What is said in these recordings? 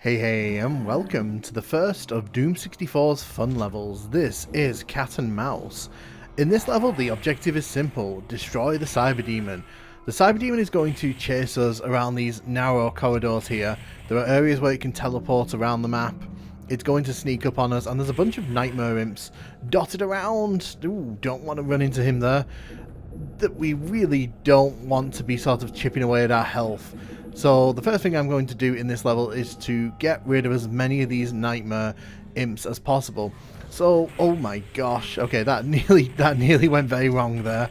Hey, and welcome to the first of Doom 64's fun levels. This is Cat and Mouse. In this level, the objective is simple: destroy the Cyber Demon. The Cyber Demon is going to chase us around these narrow corridors here. There are areas where it can teleport around the map. It's going to sneak up on us, and there's a bunch of nightmare imps dotted around. Ooh, don't want to run into him there. That we really don't want to be sort of chipping away at our health. So the first thing I'm going to do in this level is to get rid of as many of these nightmare imps as possible. So, oh my gosh, okay, that nearly went very wrong there.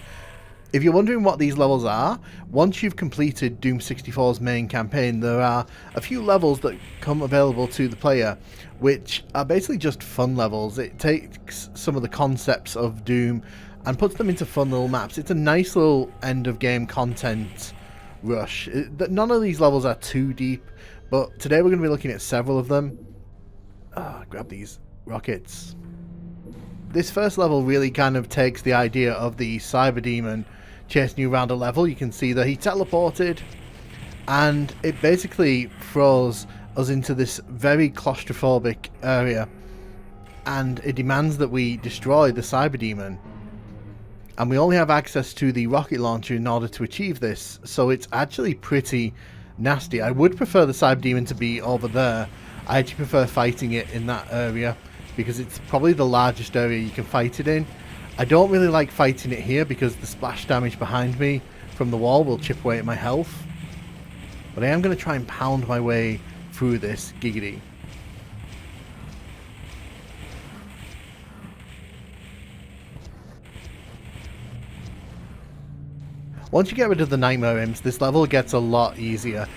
If you're wondering what these levels are, once you've completed Doom 64's main campaign, there are a few levels that come available to the player, which are basically just fun levels. It takes some of the concepts of Doom and puts them into fun little maps. It's a nice little end of game content rush. None of these levels are too deep, but today we're going to be looking at several of them. Grab these rockets. This first level really kind of takes the idea of the Cyber Demon chasing you around a level. You can see that he teleported, and it basically throws us into this very claustrophobic area, and it demands that we destroy the Cyber Demon. And we only have access to the rocket launcher in order to achieve this, so it's actually pretty nasty. I would prefer the Cyber Demon to be over there. I actually prefer fighting it in that area, because it's probably the largest area you can fight it in. I don't really like fighting it here, because the splash damage behind me from the wall will chip away at my health. But I am going to try and pound my way through this giggity. Once you get rid of the nightmare imps, this level gets a lot easier,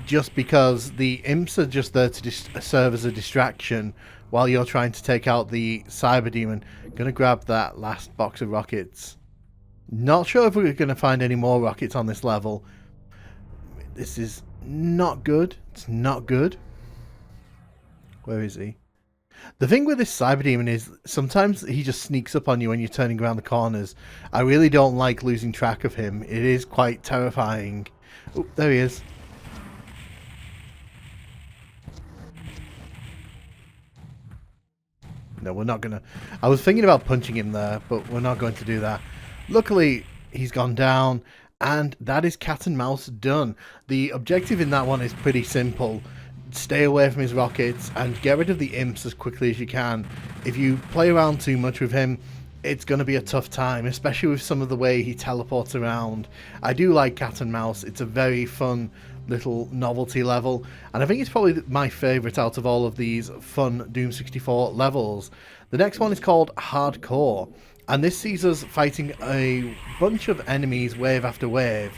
just because the imps are just there to serve as a distraction while you're trying to take out the Cyber Demon. Gonna grab that last box of rockets. Not sure if we're gonna find any more rockets on this level. This is not good. It's not good. Where is he? The thing with this Cyber Demon is sometimes he just sneaks up on you when you're turning around the corners. I really don't like losing track of him. It is quite terrifying. Oh, there he is. No, we're not gonna... I was thinking about punching him there, but we're not going to do that. Luckily, he's gone down, and that is Cat and Mouse done. The objective in that one is pretty simple. Stay away from his rockets and get rid of the imps as quickly as you can. If you play around too much with him, it's going to be a tough time, especially with some of the way he teleports around. I do like Cat and Mouse. It's a very fun little novelty level, and I think it's probably my favourite out of all of these fun Doom 64 levels. The next one is called Hardcore, and this sees us fighting a bunch of enemies wave after wave.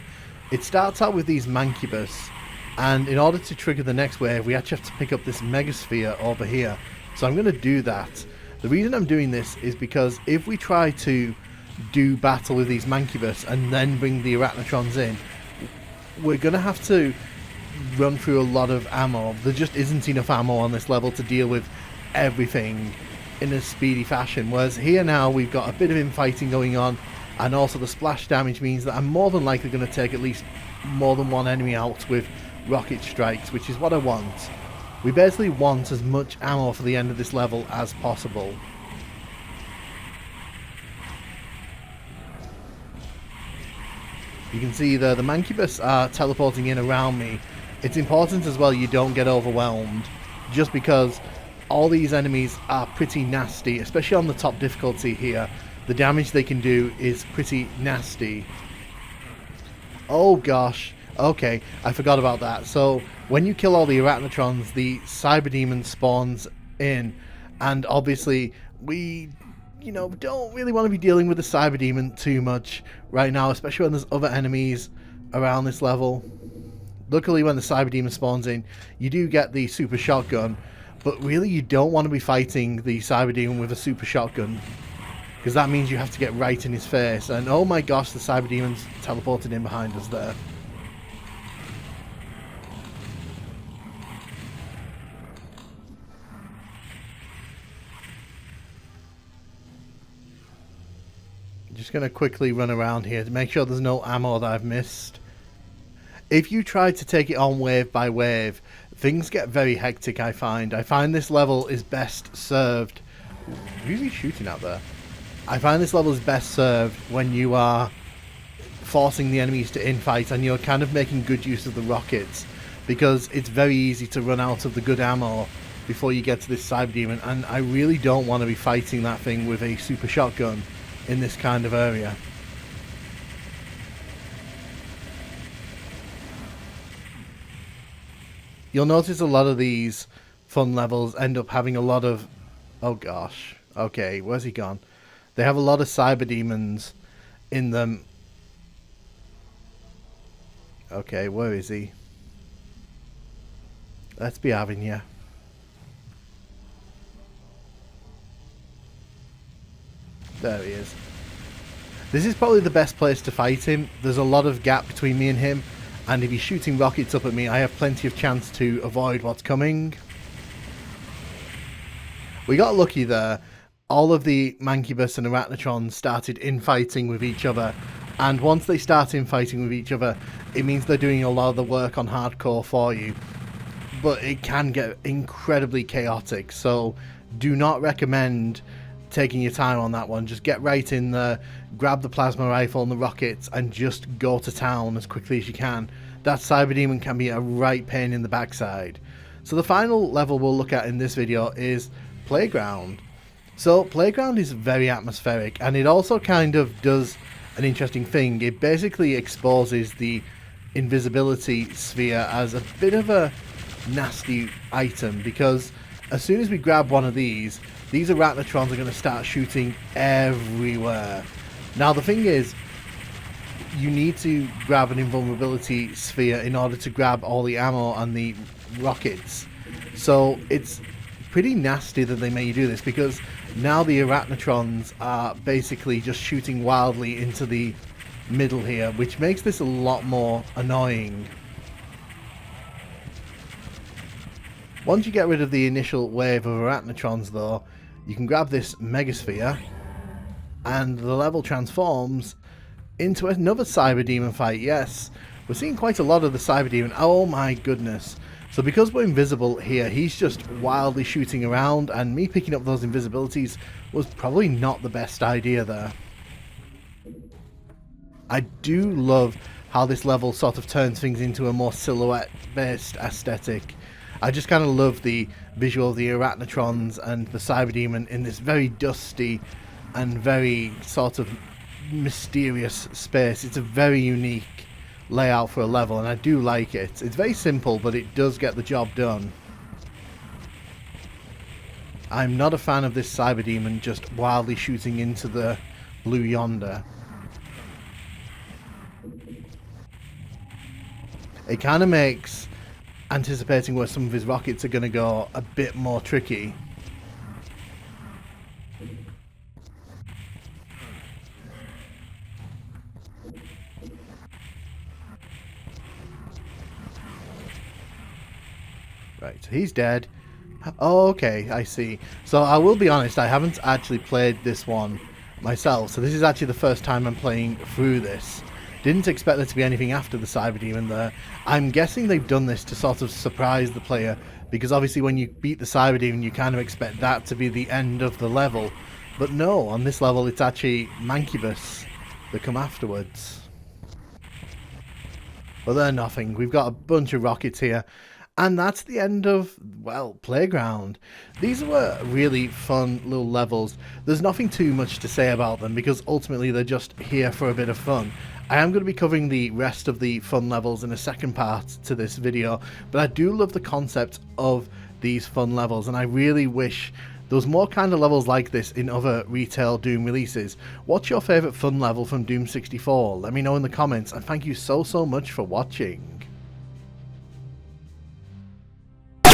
It starts out with these Mancubus, and in order to trigger the next wave, we actually have to pick up this Megasphere over here. So I'm going to do that. The reason I'm doing this is because if we try to do battle with these Mancubus and then bring the Arachnotrons in, we're going to have to run through a lot of ammo. There just isn't enough ammo on this level to deal with everything in a speedy fashion. Whereas here now we've got a bit of infighting going on, and also the splash damage means that I'm more than likely going to take at least more than one enemy out with rocket strikes, which is what I want. We basically want as much ammo for the end of this level as possible. You can see there the Mancubus are teleporting in around me. It's important as well you don't get overwhelmed, just because all these enemies are pretty nasty, especially on the top difficulty here. The damage they can do is pretty nasty. Oh gosh. Okay, I forgot about that. So, when you kill all the Arachnotrons, the Cyber Demon spawns in, and obviously we, don't really want to be dealing with the Cyber Demon too much right now, especially when there's other enemies around this level. Luckily, when the Cyber Demon spawns in, you do get the Super Shotgun, but really you don't want to be fighting the Cyber Demon with a Super Shotgun, because that means you have to get right in his face, and oh my gosh, the Cyber Demon's teleported in behind us there. Just going to quickly run around here to make sure there's no ammo that I've missed. If you try to take it on wave by wave, things get very hectic, I find. I find this level is best served... Who's he shooting out there? I find this level is best served when you are forcing the enemies to infight and you're kind of making good use of the rockets, because it's very easy to run out of the good ammo before you get to this Cyber Demon, and I really don't want to be fighting that thing with a super shotgun in this kind of area. You'll notice a lot of these fun levels end up having a lot of... Oh gosh. Okay, where's he gone? They have a lot of Cyber Demons in them. Okay, where is he? Let's be having you. There he is. This is probably the best place to fight him. There's a lot of gap between me and him, and if he's shooting rockets up at me, I have plenty of chance to avoid what's coming. We got lucky there. All of the Mancubus and Arachnotrons started infighting with each other, and once they start infighting with each other, it means they're doing a lot of the work on hardcore for you. But it can get incredibly chaotic, so do not recommend taking your time on that one. Just get right in there, grab the plasma rifle and the rockets, and just go to town as quickly as you can. That Cyber Demon can be a right pain in the backside. So the final level we'll look at in this video is Playground. So Playground is very atmospheric, and it also kind of does an interesting thing. It basically exposes the invisibility sphere as a bit of a nasty item, because as soon as we grab one of these Arachnotrons are going to start shooting everywhere. Now the thing is, you need to grab an invulnerability sphere in order to grab all the ammo and the rockets. So it's pretty nasty that they make you do this, because now the Arachnotrons are basically just shooting wildly into the middle here, which makes this a lot more annoying. Once you get rid of the initial wave of Arachnotrons though, you can grab this Megasphere, and the level transforms into another Cyber Demon fight. Yes, we're seeing quite a lot of the Cyber Demon. Oh my goodness. So because we're invisible here, he's just wildly shooting around, and me picking up those invisibilities was probably not the best idea there. I do love how this level sort of turns things into a more silhouette-based aesthetic. I just kind of love the visual of the Arachnotrons and the Cyber Demon in this very dusty and very sort of mysterious space. It's a very unique layout for a level, and I do like it. It's very simple, but it does get the job done. I'm not a fan of this Cyber Demon just wildly shooting into the blue yonder. It kind of makes anticipating where some of his rockets are going to go a bit more tricky. Right, so he's dead. Oh, okay, I see. So I will be honest, I haven't actually played this one myself, so this is actually the first time I'm playing through this. Didn't expect there to be anything after the Cyber Demon there. I'm guessing they've done this to sort of surprise the player, because obviously when you beat the Cyber Demon you kind of expect that to be the end of the level. But no, on this level it's actually Mancubus that come afterwards. But they're nothing. We've got a bunch of rockets here. And that's the end of, well, Playground. These were really fun little levels. There's nothing too much to say about them, because ultimately they're just here for a bit of fun. I am going to be covering the rest of the fun levels in a second part to this video, but I do love the concept of these fun levels, and I really wish there was more kind of levels like this in other retail Doom releases. What's your favourite fun level from Doom 64? Let me know in the comments, and thank you so much for watching.